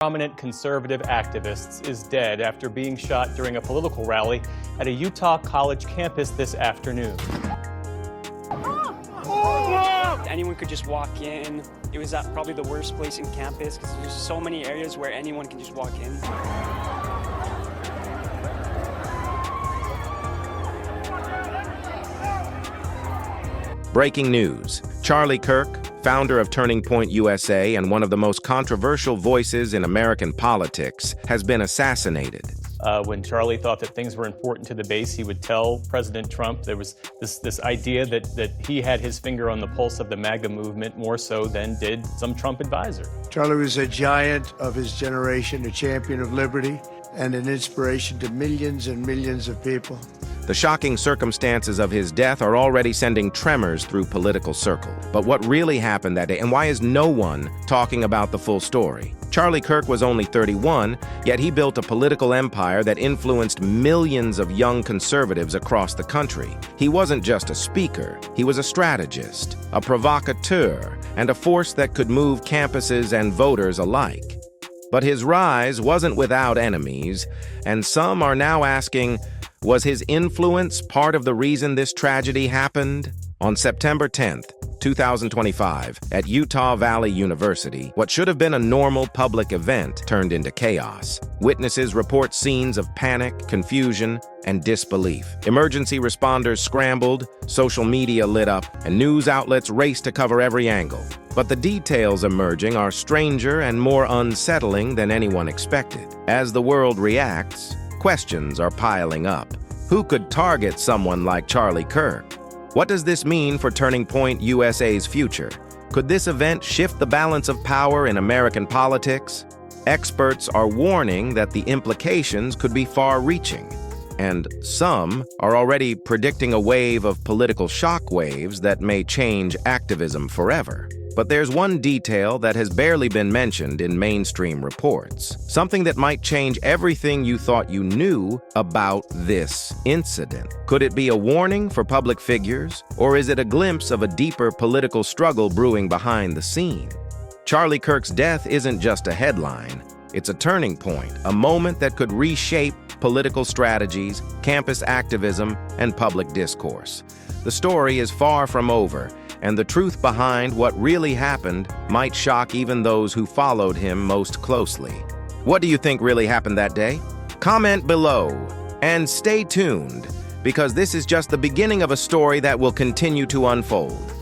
Prominent conservative activists is dead after being shot during a political rally at a Utah college campus this afternoon. Anyone could just walk in. It was at probably the worst place in campus because there's so many areas where anyone can just walk in. Breaking news. Charlie Kirk, founder of Turning Point USA and one of the most controversial voices in American politics, has been assassinated. When Charlie thought that things were important to the base, he would tell President Trump there was this idea that he had his finger on the pulse of the MAGA movement more so than did some Trump advisor. Charlie was a giant of his generation, a champion of liberty, and an inspiration to millions and millions of people. The shocking circumstances of his death are already sending tremors through political circles. But what really happened that day, and why is no one talking about the full story? Charlie Kirk was only 31, yet he built a political empire that influenced millions of young conservatives across the country. He wasn't just a speaker, he was a strategist, a provocateur, and a force that could move campuses and voters alike. But his rise wasn't without enemies, and some are now asking, was his influence part of the reason this tragedy happened? On September 10th, 2025, at Utah Valley University, what should have been a normal public event turned into chaos. Witnesses report scenes of panic, confusion, and disbelief. Emergency responders scrambled, social media lit up, and news outlets raced to cover every angle. But the details emerging are stranger and more unsettling than anyone expected. As the world reacts, questions are piling up. Who could target someone like Charlie Kirk? What does this mean for Turning Point USA's future? Could this event shift the balance of power in American politics? Experts are warning that the implications could be far-reaching, and some are already predicting a wave of political shockwaves that may change activism forever. But there's one detail that has barely been mentioned in mainstream reports, something that might change everything you thought you knew about this incident. Could it be a warning for public figures, or is it a glimpse of a deeper political struggle brewing behind the scene? Charlie Kirk's death isn't just a headline, it's a turning point, a moment that could reshape political strategies, campus activism, and public discourse. The story is far from over, and the truth behind what really happened might shock even those who followed him most closely. What do you think really happened that day? Comment below, and stay tuned, because this is just the beginning of a story that will continue to unfold.